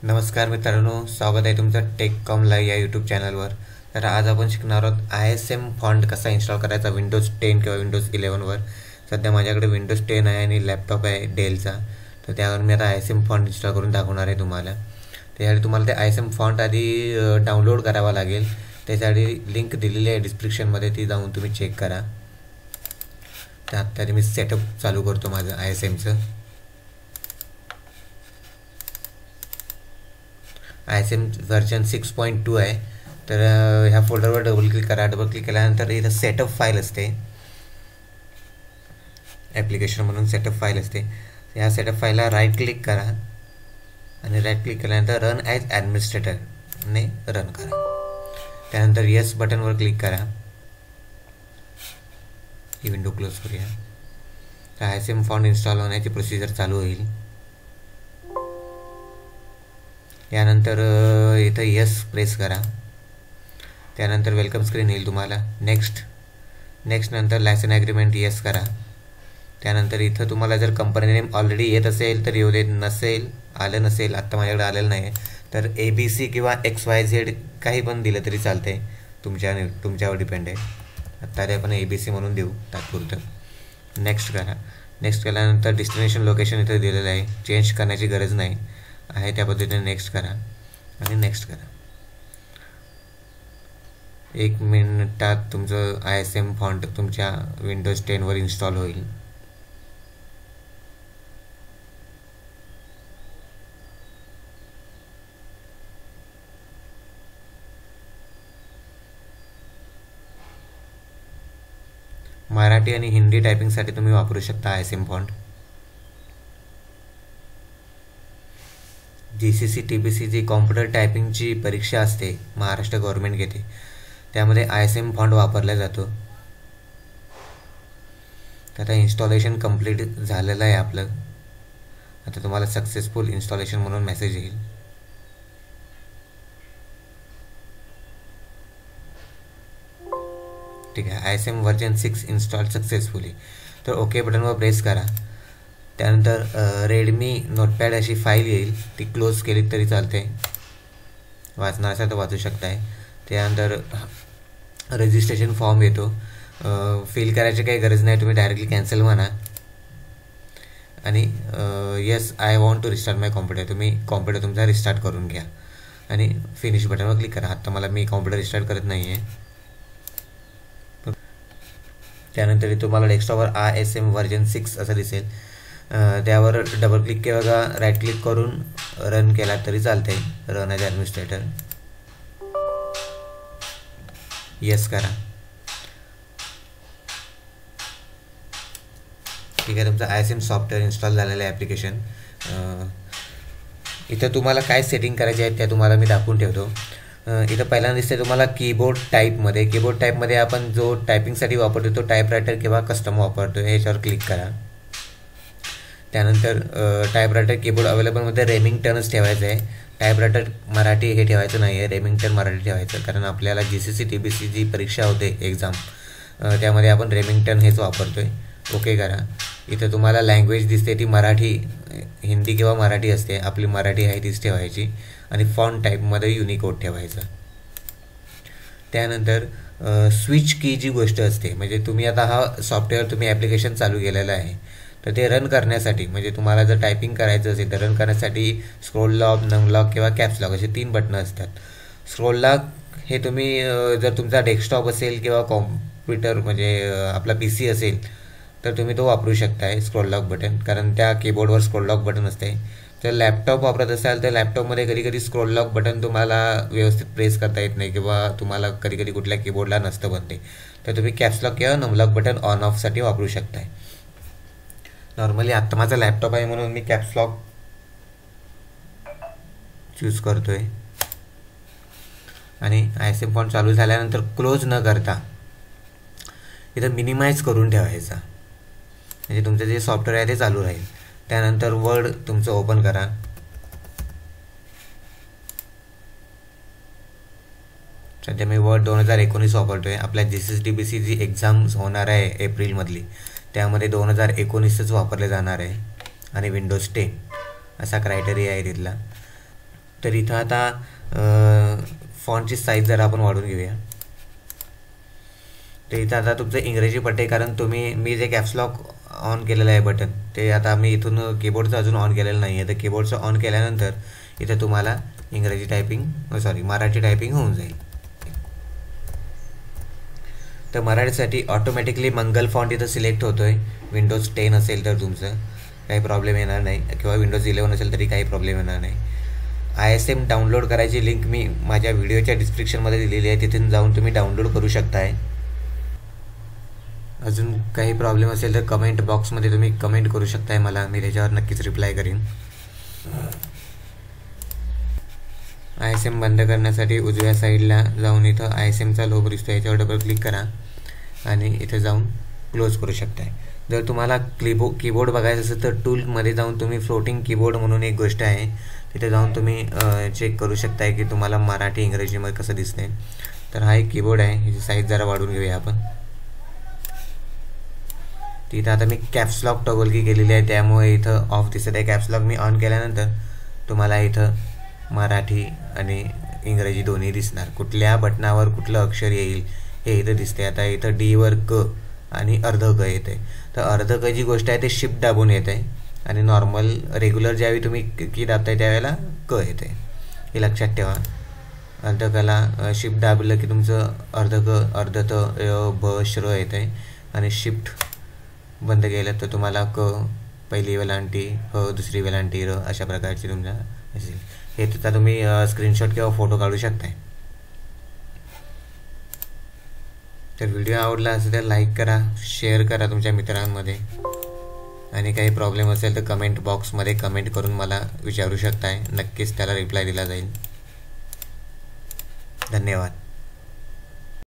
नमस्कार मित्रांनो, स्वागत आहे तुमचं टेककॉम लाईव्ह या यूट्यूब चॅनलवर। तर आज आपण शिकणार आहोत ISM फॉन्ट कसा इन्स्टॉल करायचा विंडोज 10 किंवा विंडोज 11वर। सध्या माझ्याकडे विंडोज 10 आहे आणि लॅपटॉप आहे डेलचा, तर त्यावर मी आता ISM फॉन्ट इन्स्टॉल करून दाखवणार आहे तुम्हाला। त्यासाठी तुम्हाला ते ISM फॉन्ट आधी डाउनलोड करावा लागेल। त्यासाठी लिंक दिलेली आहे डिस्क्रिप्शनमध्ये, ती जाऊन तुम्ही चेक करा। तर आता मी सेटअप चालू करतो माझं ISMचं। ISM व्हर्जन 6.2 आहे। तर ह्या फोल्डरवर डबल क्लिक करा। डबल क्लिक केल्यानंतर इथं सेटअप फाईल असते, ॲप्लिकेशन म्हणून सेटअप फाईल असते। ह्या सेटअप फाईलला राईट क्लिक करा आणि राईट क्लिक केल्यानंतर रन ॲज ॲडमिनिस्ट्रेटरने रन करा। त्यानंतर येस बटनवर क्लिक करा। ही विंडो क्लोज करूया। तर ISM फॉन्ट इन्स्टॉल होण्याची प्रोसिजर चालू होईल। यानंतर इथं येस प्रेस करा। त्यानंतर वेलकम स्क्रीन येईल तुम्हाला। नेक्स्ट नंतर लायसन ॲग्रीमेंट येस करा। त्यानंतर इथं तुम्हाला जर कंपनी नेम ऑलरेडी येत असेल तर येऊ देत, आलं नसेल, आत्ता माझ्याकडे आलेलं नाही, तर ABC किंवा XYZ काही पण दिलं तरी चालतंय, तुमच्यावर डिपेंड आहे। आत्ता आपण ABC म्हणून देऊ तात्पुरतं। नेक्स्ट करा। नेक्स्ट केल्यानंतर डेस्टिनेशन लोकेशन इथं दिलेलं आहे, चेंज करण्याची गरज नाही आहे, त्या पद्धतीने नेक्स्ट करा आणि नेक्स्ट करा। 1 मिनिटात तुमचं ISM फॉन्ट तुमच्या विंडोज 10वर इन्स्टॉल होईल। मराठी आणि हिंदी टायपिंगसाठी तुम्ही वापरू शकता ISM फॉन्ट। GCC TBC जी कॉम्प्युटर टायपिंगची परीक्षा असते, महाराष्ट्र गव्हर्नमेंट घेते, त्यामध्ये ISM फॉन्ट वापरला जातो। तर आता इन्स्टॉलेशन कंप्लीट झालेलं आहे आपलं। आता तुम्हाला सक्सेसफुल इन्स्टॉलेशन म्हणून मेसेज येईल। ठीक आहे, ISM व्हर्जन 6 इन्स्टॉल सक्सेसफुली। तर ओके बटनवर प्रेस करा। त्यानंतर रेडमी नोटपॅड अशी फाईल येईल, ती क्लोज केली तरी चालते, वाचणार असेल तर वाचू शकताय। त्यानंतर रजिस्ट्रेशन फॉर्म येतो, फिल करायची काही गरज नाही, तुम्ही डायरेक्टली कॅन्सल म्हणा आणि yes I want to restart my computer, तुम्ही कॉम्प्युटर तुमचा रिस्टार्ट करून घ्या आणि फिनिश बटनवर क्लिक करा। आता मी कॉम्प्युटर रिस्टार्ट करत नाही आहे। त्यानंतर तुम्हाला डेस्कटॉपवर ISM व्हर्जन 6 असं दिसेल, त्यावर डबल क्लिक किंवा राईट क्लिक करून रन केला तरी चालते, रन ॲज ॲडमिनिस्ट्रेटर। येस करा। ठीक आहे, तुमचं ISM सॉफ्टवेअर इन्स्टॉल झालेलं आहे ॲप्लिकेशन। इथं तुम्हाला काय सेटिंग करायचे आहेत त्या तुम्हाला मी दाखवून ठेवतो। इथं पहिल्यांदा दिसते तुम्हाला कीबोर्ड टाईपमध्ये आपण जो टायपिंगसाठी वापरतो तो टाईपरायटर किंवा कस्टम वापरतो, याच्यावर क्लिक करा। त्यानंतर टाईपरायटर कीबोर्ड अवेलेबलमध्ये रेमिंग्टनच ठेवायचं आहे, टाईपरायटर मराठी हे ठेवायचं नाही आहे, रेमिंग्टन मराठी ठेवायचं, कारण आपल्याला GCC TBC जी परीक्षा होते एक्झाम, त्यामध्ये आपण रेमिंग्टन हेच वापरतो आहे। ओके करा। इथं तुम्हाला लँग्वेज दिसते, ती मराठी, हिंदी किंवा मराठी असते, आपली मराठी आहे तीच ठेवायची आणि फॉन्ट टाईपमध्ये युनिकोड ठेवायचा। त्यानंतर स्विच की जी गोष्ट असते, म्हणजे तुम्ही आता हा सॉफ्टवेअर तुम्ही ॲप्लिकेशन चालू केलेलं आहे, तर ते रन करण्यासाठी, म्हणजे तुम्हाला जर टायपिंग करायचं असेल तर रन करण्यासाठी स्क्रोल लॉक, नम लॉक किंवा कॅप्स लॉक असे 3 बटणं असतात। स्क्रोल लॉक हे तुम्ही जर तुमचा डेस्कटॉप असेल किंवा कॉम्प्युटर म्हणजे आपला PC असेल तर तुम्ही तो वापरू शकताय स्क्रोल लॉक बटन, कारण त्या कीबोर्डवर स्क्रोल लॉक बटन असते। जर लॅपटॉप वापरत असाल तर लॅपटॉपमध्ये कधी स्क्रोल लॉक बटन तुम्हाला व्यवस्थित प्रेस करता येत नाही किंवा तुम्हाला कधी कुठल्या कीबोर्डला नसतं बनते, तर तुम्ही कॅप्स लॉक किंवा नम लॉक बटन ऑन ऑफसाठी वापरू शकताय। नॉर्मली आत्ता माझा लॅपटॉप आहे म्हणून मी कॅप्स लॉक चूज करतोय आणि ISM फॉन्ट चालू झाल्यानंतर क्लोज न करता इथं मिनिमाइज करून ठेवायचा, म्हणजे तुमचं जे सॉफ्टवेअर आहे ते चालू राहील। त्यानंतर वर्ड तुमचं ओपन करा। सध्या मी वर्ड 2019 वापरतोय। आपल्या GCC TBC जी एक्झाम्स होणार आहे एप्रिलमधली, त्यामध्ये 2019च वापरले जाणार आहे आणि विंडोज 10 असा क्रायटेरिया आहे तिथला। तर इथं आता फॉन्टची साईज जरा आपण वाढवून घेऊया. तर इथं आता तुमचं इंग्रजी पडते, कारण मी जे कॅप्स लॉक ऑन केलेलं आहे बटन, ते आता मी इथून कीबोर्डचं अजून ऑन केलेलं नाही आहे. तर कीबोर्डचं ऑन केल्यानंतर इथं तुम्हाला इंग्रजी टायपिंग मराठी टायपिंग होऊन जाईल. तर मराठीसाठी ऑटोमॅटिकली मंगल फॉन्ट इथं सिलेक्ट होतो आहे. विंडोज 10 असेल तर तुमचं काही प्रॉब्लेम येणार नाही, किंवा विंडोज 11 असेल तरी काही प्रॉब्लेम येणार नाही. ISM डाउनलोड करायची लिंक मी माझ्या व्हिडिओच्या डिस्क्रिप्शनमध्ये दिलेली आहे, तिथून जाऊन तुम्ही डाउनलोड करू शकताय. अजून काही प्रॉब्लेम असेल तर कमेंट बॉक्समध्ये तुम्ही कमेंट करू शकताय मला, मी त्याच्यावर नक्कीच रिप्लाय करीन. ISM बंद करण्यासाठी उजव्या साईडला जाऊन इथं ISMचा लोगो दिसतो, याच्यावर डबल क्लिक करा आणि इथे जाऊन क्लोज करू शकताय. जर तुम्हाला कीबोर्ड बघायचं असेल तर टूलमध्ये जाऊन तुम्ही फ्लोटिंग कीबोर्ड म्हणून एक गोष्ट आहे, तिथे जाऊन तुम्ही चेक करू शकताय की तुम्हाला मराठी इंग्रजीमध्ये कसं दिसतंय. तर हा एक कीबोर्ड आहे, ह्याची साईज जरा वाढवून घेऊया आपण. तिथं आता मी कॅप्स लॉक टॉगल की केलेली आहे, त्यामुळे इथं ऑफ दिसत आहे. कॅप्स लॉक मी ऑन केल्यानंतर तुम्हाला इथं मराठी आणि इंग्रजी दोन्ही दिसणार. कुठल्या बटनावर कुठलं अक्षर येईल हे इथं दिसते. आता इथं डी वर क आणि अर्ध क येते. तर अर्ध क जी गोष्ट आहे ते शिफ्ट दाबून येते, आणि नॉर्मल रेग्युलर ज्यावेळी तुम्ही की दाबताय त्यावेळेला क येते, हे लक्षात ठेवा. अर्ध कला शिफ्ट दाबलं की तुमचं अर्ध क अर्ध त ब श्र येते, आणि शिफ्ट बंद केलं तर तुम्हाला क पहिली वेलांटी ह दुसरी वेलांटी र अशा प्रकारची तुमच्या असेल. हे त्याचा तुम्ही स्क्रीनशॉट किंवा फोटो काढू शकताय. तर व्हिडिओ आवडला असेल तर लाईक करा, शेअर करा तुमच्या मित्रांमध्ये, आणि काही प्रॉब्लेम असेल तर कमेंट बॉक्समध्ये कमेंट करून मला विचारू शकताय, नक्कीच त्याला रिप्लाय दिला जाईल. धन्यवाद.